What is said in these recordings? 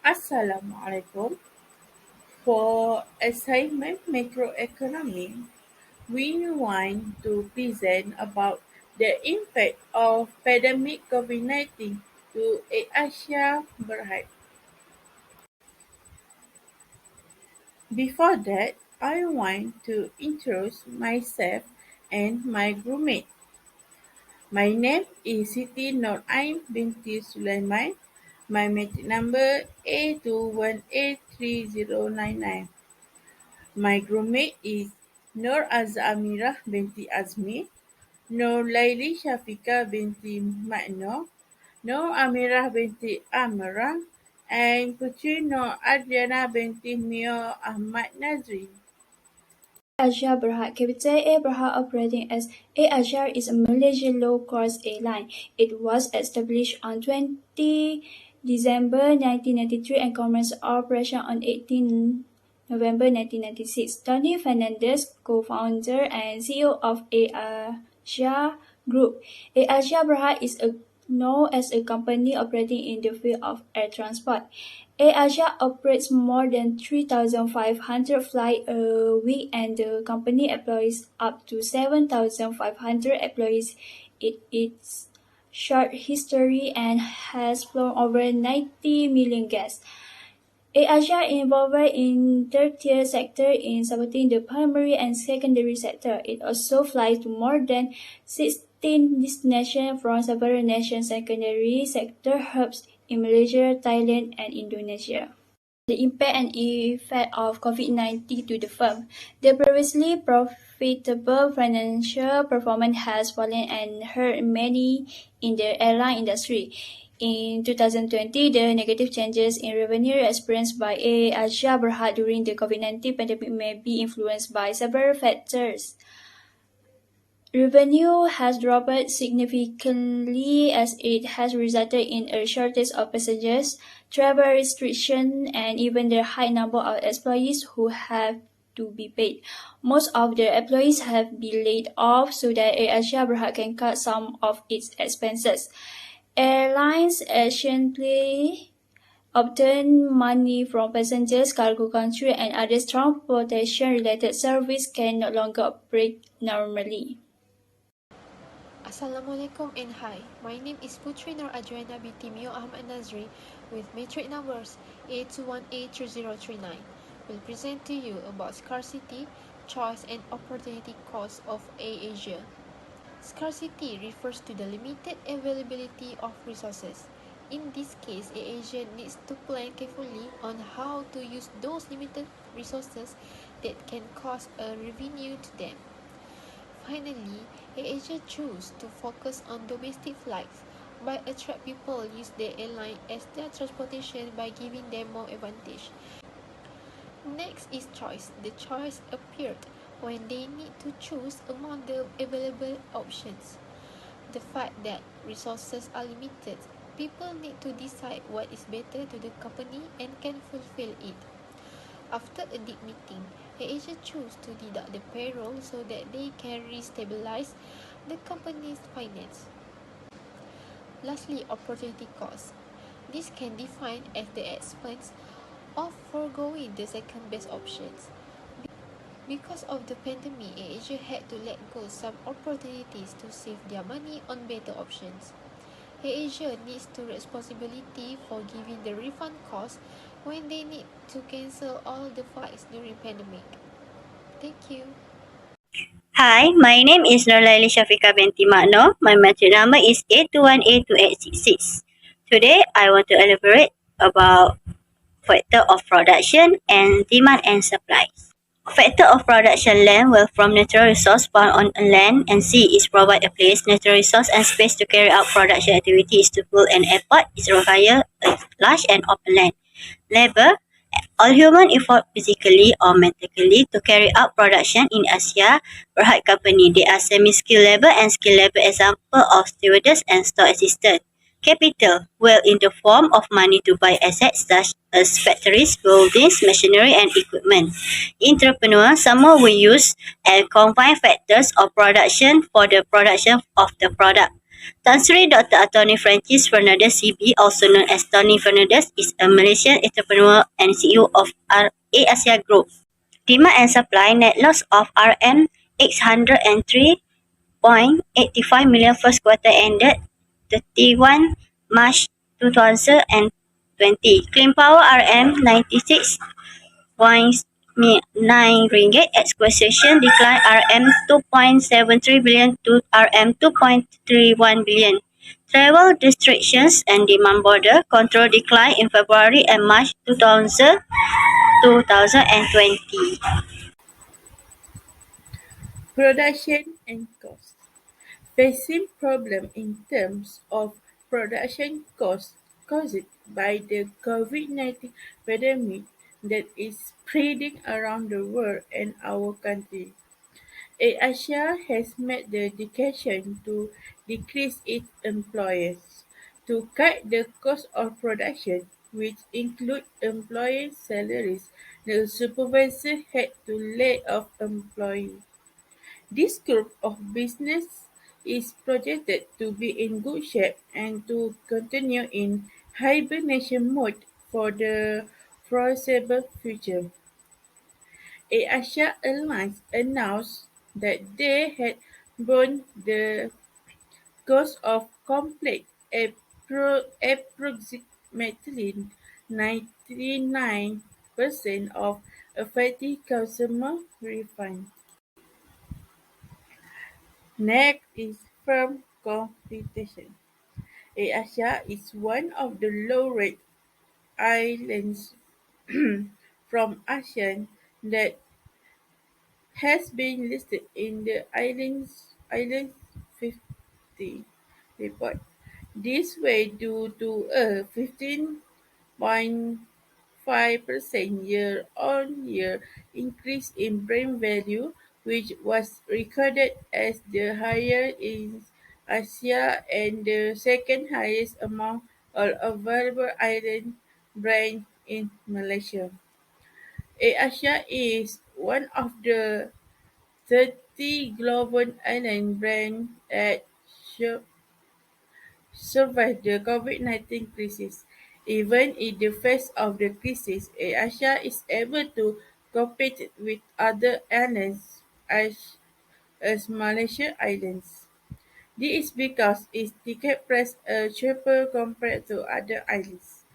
Assalamualaikum. For assignment macroeconomy, we want to present about the impact of pandemic COVID-19 to Asia Berhad. Before that, I want to introduce myself and my roommate. My name is Siti Nur Ain binti Sulaiman. My metric number A21830999. My roommate is Nur Amirah binti Azmi, Nur Laili Shafika binti Makno, Nur Amirah binti Amara, and Putri Nur Adriana binti Mio Ahmad Nazri. Airasia Berhad, capital A Berhad operating as Airasia is a Malaysian low-cost airline. It was established on 20 December 1993 and commenced operation on 18 November 1996. Tony Fernandez, co-founder and CEO of Airasia Group. Airasia Berhad is known as a company operating in the field of air transport. Airasia operates more than 3,500 flights a week and the company employs up to 7,500 employees in its short history and has flown over 90 million guests. Airasia involved in tertiary sector in supporting the primary and secondary sector. It also flies to more than 16 destinations from several national secondary sector hubs in Malaysia, Thailand, and Indonesia. The impact and effect of COVID-19 to the firm. The previously profitable financial performance has fallen and hurt many in the airline industry. In 2020, the negative changes in revenue experienced by Airasia Berhad during the COVID-19 pandemic may be influenced by several factors. Revenue has dropped significantly as it has resulted in a shortage of passengers, travel restrictions, and even the high number of employees who have to be paid. Most of the employees have been laid off so that Airasia Berhad can cut some of its expenses. Airlines essentially obtain money from passengers, cargo control, and other transportation-related services can no longer operate normally. Assalamualaikum and hi. My name is Putri Nur Adriana binti Mio Ahmad Nazri with matric numbers A21A3039. Will present to you about scarcity, choice and opportunity cost of Airasia. Scarcity refers to the limited availability of resources. In this case, Airasia needs to plan carefully on how to use those limited resources that can cause a revenue to them. Finally, Airasia chose to focus on domestic flights by attract people use their airline as their transportation by giving them more advantage. Next is choice. The choice appeared when they need to choose among the available options. The fact that resources are limited, people need to decide what is better to the company and can fulfill it. After a deep meeting, Airasia chose to deduct the payroll so that they can restabilize the company's finance. Lastly, opportunity cost. This can be defined as the expense of foregoing the second best options. Because of the pandemic, Airasia had to let go some opportunities to save their money on better options. Airasia needs to responsibility for giving the refund cost when they need to cancel all the flights during pandemic. Thank you. Hi, my name is Nurlaili Shafika binti Makno. My matric number is A21A2866. Today, I want to elaborate about factor of production and demand and supply. Factor of production land well from natural resource found on land and sea is provide a place, natural resource and space to carry out production activities. To build an airport is require a large and open land. Labor. All human effort physically or mentally to carry out production in Asia Berhad company. They are semi-skilled labor and skilled labor, example of stewardess and store assistant. Capital, well in the form of money to buy assets such as factories, buildings, machinery and equipment. Entrepreneur, someone will use and combine factors of production for the production of the product. Tan Sri Dr. Attorney Francis Fernandez CB, also known as Tony Fernandez, is a Malaysian entrepreneur and CEO of Airasia Group. Demand and supply net loss of RM 803.85 million first quarter ended 31 March 2020. Clean power RM 96.9 ringgit. Acquisition decline RM 2.73 billion to RM 2.31 billion. Travel restrictions and demand border control decline in February and March 2020. Production and cost. Facing problem in terms of production cost caused by the COVID-19 pandemic that is spreading around the world and our country. Asia has made the decision to decrease its employees to cut the cost of production, which include employee salaries. The supervisor had to lay off employees. This group of business is projected to be in good shape and to continue in hibernation mode for the foreseeable future. Airasia Airlines announced that they had borne the cost of complete approximately 99% of affected customer refund. Next is firm competition. Airasia is one of the low-rate airlines from Asia that has been listed in the Islands 50 report. This way due to a 15.5% year-on-year increase in brand value, which was recorded as the highest in Asia and the second highest among all available island brands in Malaysia. Airasia is one of the 30 global island brands that survived the COVID-19 crisis. Even in the face of the crisis, Asia is able to compete with other islands as Malaysia Islands. This is because its ticket price are cheaper compared to other islands.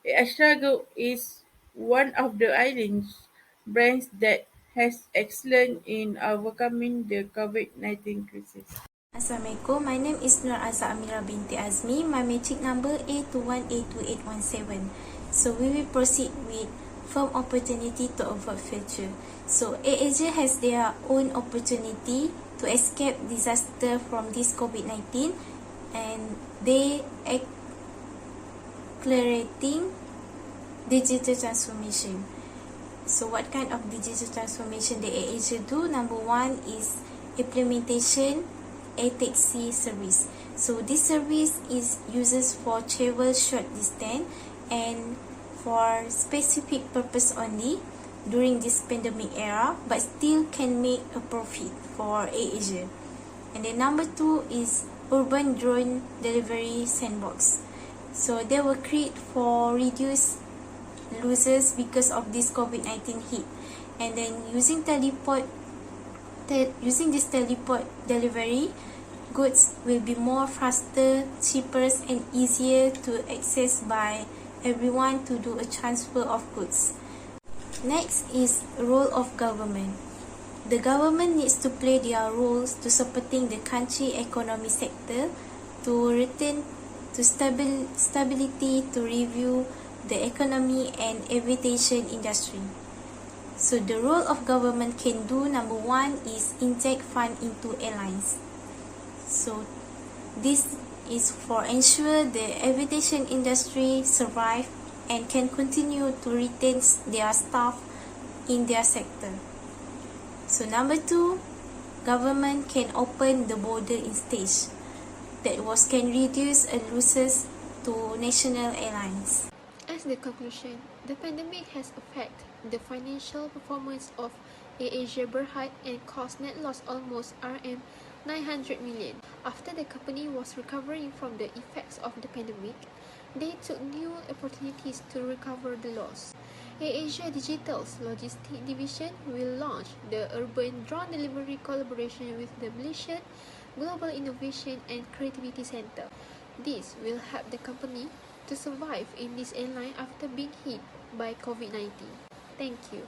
Asia Group is one of the islands brands that has excelled in overcoming the COVID-19 crisis. Assalamualaikum, my name is Nur Azza Amira binti Azmi. My matric number A21A2817. So we will proceed with firm opportunity to avoid future. So Airasia has their own opportunity to escape disaster from this COVID-19, and they accelerating digital transformation. So what kind of digital transformation the Airasia do? Number one is implementation a taxi service. So this service is uses for travel short distance and for specific purpose only during this pandemic era, but still can make a profit for Airasia. And then number two is urban drone delivery sandbox. So they were created for reduce losses because of this COVID-19 hit, and then using this teleport delivery, goods will be more faster, cheaper and easier to access by everyone to do a transfer of goods. Next is role of government. The government needs to play their roles to supporting the country economy sector to return to stability, to review the economy and aviation industry. So the role of government can do, number one is inject fund into airlines. So this is for ensure the aviation industry survive and can continue to retain their staff in their sector. So number two, government can open the border in stage. That was can reduce losses to national airlines. As the conclusion, the pandemic has affected the financial performance of Airasia Berhad and caused net loss almost RM 900 million. After the company was recovering from the effects of the pandemic, they took new opportunities to recover the loss. Airasia Digital's logistics division will launch the urban drone delivery collaboration with the Malaysian Global Innovation and Creativity Center. This will help the company to survive in this airline after being hit by COVID-19. Thank you.